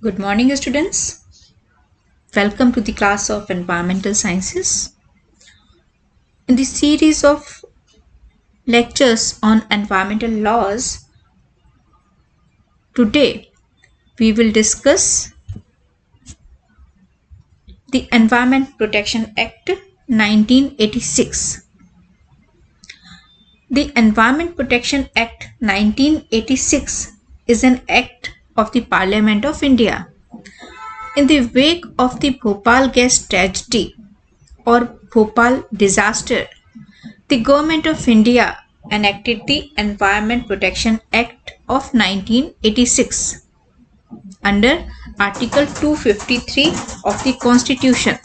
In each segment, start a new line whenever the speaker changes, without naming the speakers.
Good morning, students. Welcome to the class of Environmental Sciences. In the series of lectures on environmental laws, today we will discuss the Environment Protection Act 1986. The Environment Protection Act 1986 is an act of the Parliament of India. In the wake of the Bhopal gas tragedy or Bhopal disaster, the Government of India enacted the Environment Protection Act of 1986 under Article 253 of the Constitution.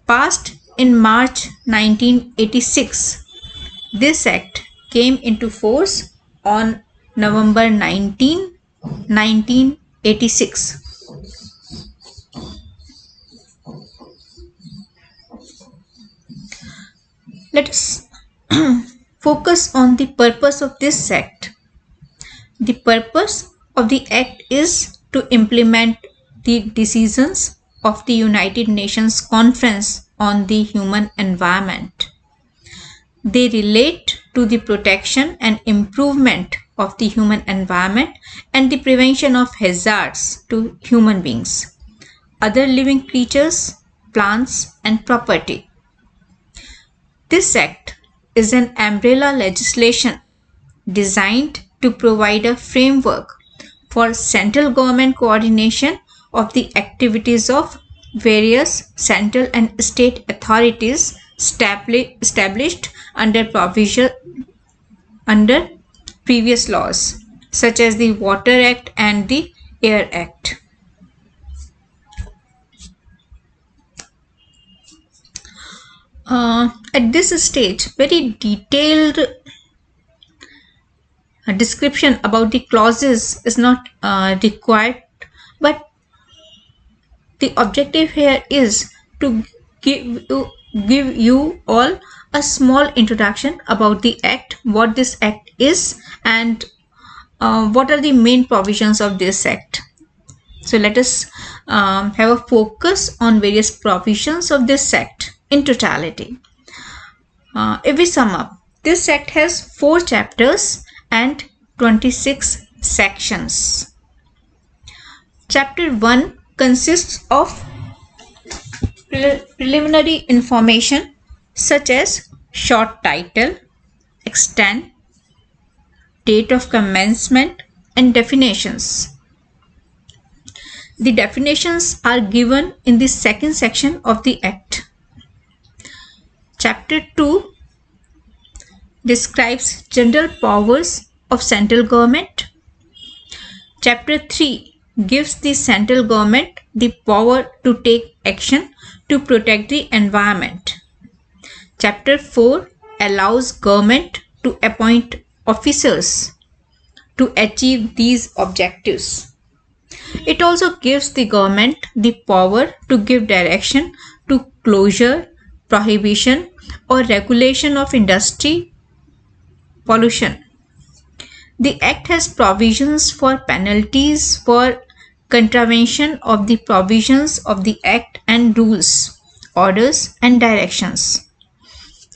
Passed in March 1986, this act came into force on November 19, 1986. Let us focus on the purpose of this act. The purpose of the act is to implement the decisions of the United Nations Conference on the Human Environment. They relate to the protection and improvement of the human environment and the prevention of hazards to human beings, other living creatures, plants, and property. This act is an umbrella legislation designed to provide a framework for central government coordination of the activities of various central and state authorities established under previous laws, such as the Water Act and the Air Act. At this stage, very detailed description about the clauses is not required, but the objective here is to give you all a small introduction about the act, what this act is, and what are the main provisions of this act. So let us have a focus on various provisions of this act in totality. If we sum up, this act has 4 chapters and 26 sections. Chapter 1 consists of preliminary information such as short title, extent, date of commencement, and definitions. The definitions are given in the second section of the Act. Chapter 2 describes general powers of central government. Chapter 3 gives the central government the power to take action to protect the environment. Chapter 4 allows government to appoint officers to achieve these objectives. It also gives the government the power to give direction to closure, prohibition, or regulation of industry pollution. The Act has provisions for penalties for contravention of the provisions of the Act and rules, orders, and directions.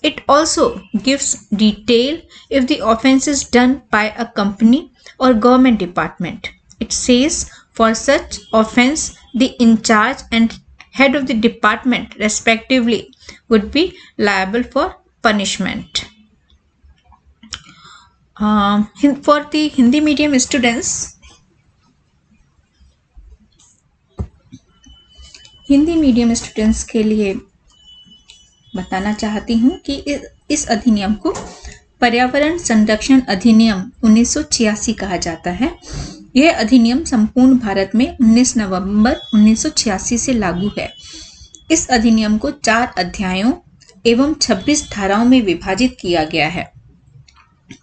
It also gives detail if the offence is done by a company or government department. It says for such offence, the in charge and head of the department respectively would be liable for punishment. For the Hindi medium students, के लिए बताना चाहती हूँ कि इस अधिनियम को पर्यावरण संरक्षण अधिनियम 1986 कहा जाता है। यह अधिनियम संपूर्ण भारत में 19 नवंबर 1986 से लागू है। इस अधिनियम को 4 अध्यायों एवं 26 धाराओं में विभाजित किया गया है।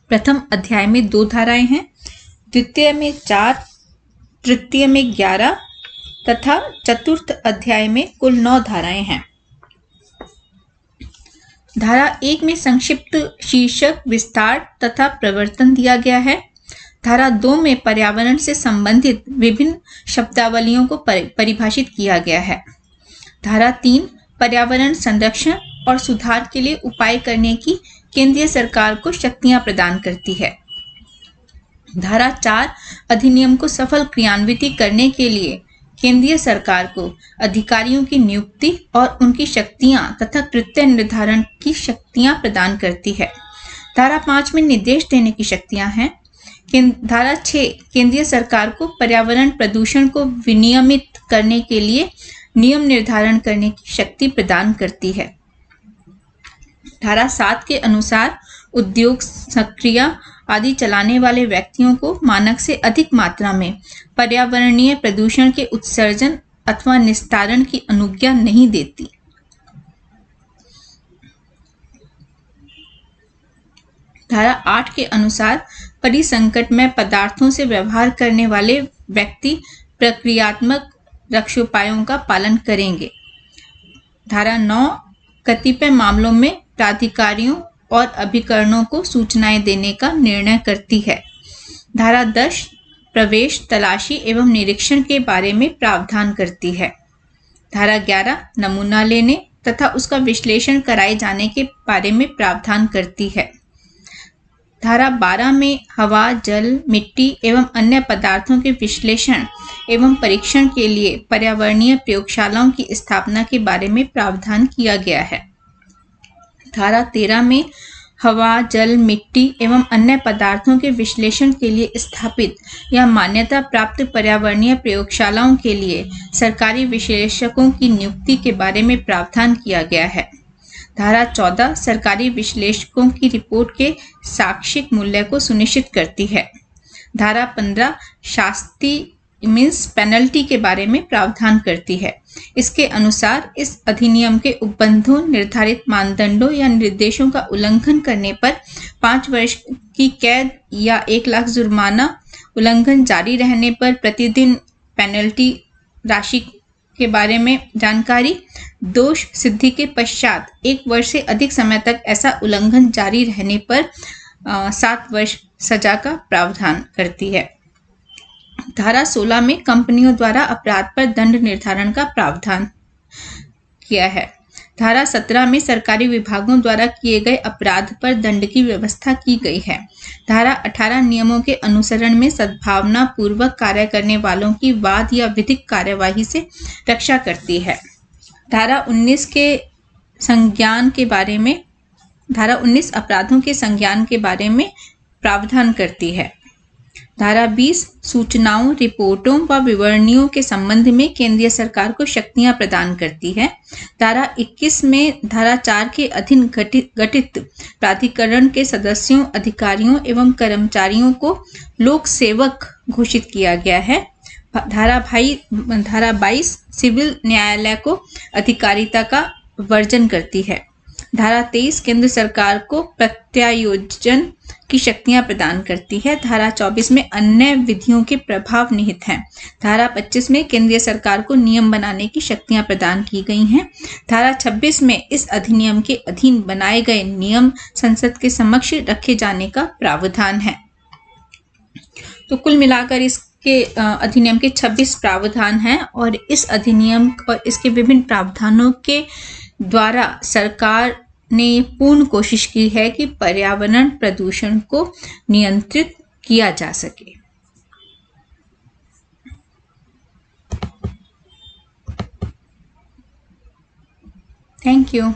प्रथम अध्याय में 2 धाराएं हैं, द्वितीय में 4, तृतीय में 11 तथा चतुर्थ अध्याय में कुल 9 धाराएं हैं। धारा 1 में संक्षिप्त शीर्षक, विस्तार तथा प्रवर्तन दिया गया है। धारा 2 में पर्यावरण से संबंधित विभिन्न शब्दावलियों को परिभाषित किया गया है। धारा 3 पर्यावरण संरक्षण और सुधार के लिए उपाय करने की केंद्रीय सरकार को शक्तियां प्रदान करती है। धारा 4 अधिनियम को सफल क्रियान्वित करने के लिए केंद्रीय सरकार को अधिकारियों की नियुक्ति और उनकी शक्तियां तथा कृत्य निर्धारण की शक्तियां प्रदान करती है। धारा 5 में निर्देश देने की शक्तियां हैं। धारा 6 केंद्रीय सरकार को पर्यावरण प्रदूषण को विनियमित करने के लिए नियम निर्धारण करने की शक्ति प्रदान करती है। धारा 7 के अनुसार उद्योग, प्रक्रिया आदि चलाने वाले व्यक्तियों को मानक से अधिक मात्रा में पर्यावरणीय प्रदूषण के उत्सर्जन अथवा निस्तारण की अनुज्ञा नहीं देती। धारा 8 के अनुसार परिसंकट में पदार्थों से व्यवहार करने वाले व्यक्ति प्रक्रियात्मक रक्षोपायों का पालन करेंगे। धारा 9 कतिपय मामलों में प्राधिकारियों और अभिकरणों को सूचनाएं देने का निर्णय करती है। धारा 10 प्रवेश, तलाशी एवं निरीक्षण के बारे में प्रावधान करती है। धारा 11 नमूना लेने तथा उसका विश्लेषण कराए जाने के बारे में प्रावधान करती है। धारा 12 में हवा, जल, मिट्टी एवं अन्य पदार्थों के विश्लेषण एवं परीक्षण के लिए पर्यावरणीय प्रयोगशालाओं की स्थापना के बारे में प्रावधान किया गया है। धारा 13 में हवा, जल, मिट्टी एवं अन्य पदार्थों के विश्लेषण के लिए स्थापित या मान्यता प्राप्त पर्यावरणीय प्रयोगशालाओं के लिए सरकारी विश्लेषकों की नियुक्ति के बारे में प्रावधान किया गया है। धारा 14 सरकारी विश्लेषकों की रिपोर्ट के साक्षिक मूल्य को सुनिश्चित करती है। धारा 15 शास्ति मीन्स पेनल्टी के बारे में प्रावधान करती है। इसके अनुसार इस अधिनियम के उपबंधों, निर्धारित मानदंडों या निर्देशों का उल्लंघन करने पर 5 वर्ष की कैद या 1 लाख जुर्माना, उल्लंघन जारी रहने पर प्रतिदिन पेनल्टी राशि के बारे में जानकारी, दोष सिद्धि के पश्चात 1 वर्ष से अधिक समय तक ऐसा उल्लंघन जारी रहने पर 7 वर्ष सजा का प्रावधान करती है। धारा 16 में कंपनियों द्वारा अपराध पर दंड निर्धारण का प्रावधान किया है। धारा 17 में सरकारी विभागों द्वारा किए गए अपराध पर दंड की व्यवस्था की गई है। धारा 18 नियमों के अनुसरण में सद्भावना पूर्वक कार्य करने वालों की वाद या विधिक कार्यवाही से रक्षा करती है। धारा 19 के संज्ञान के बारे में धारा 19 अपराधों के संज्ञान के बारे में प्रावधान करती है। धारा 20 सूचनाओं, रिपोर्टों व विवरणियों के संबंध में केंद्रीय सरकार को शक्तियां प्रदान करती है। धारा 21 में धारा 4 के अधीन गठित प्राधिकरण के सदस्यों, अधिकारियों एवं कर्मचारियों को लोक सेवक घोषित किया गया है। धारा 22 सिविल न्यायालय को अधिकारिता का वर्जन करती है। धारा 23 केंद्र सरकार को प्रत्यायोजन की शक्तियां प्रदान करती है। धारा 24 में अन्य विधियों के प्रभाव निहित हैं। धारा 25 में केंद्रीय सरकार को नियम बनाने की शक्तियां प्रदान की गई हैं। धारा 26 में इस अधिनियम के अधीन बनाए गए नियम संसद के समक्ष रखे जाने का प्रावधान है। तो कुल मिलाकर इसके अधिनियम के 26 प्रावधान हैं और इस अधिनियम और इसके विभिन्न प्रावधानों के द्वारा सरकार ने पूर्ण कोशिश की है कि पर्यावरण प्रदूषण को नियंत्रित किया जा सके। Thank you.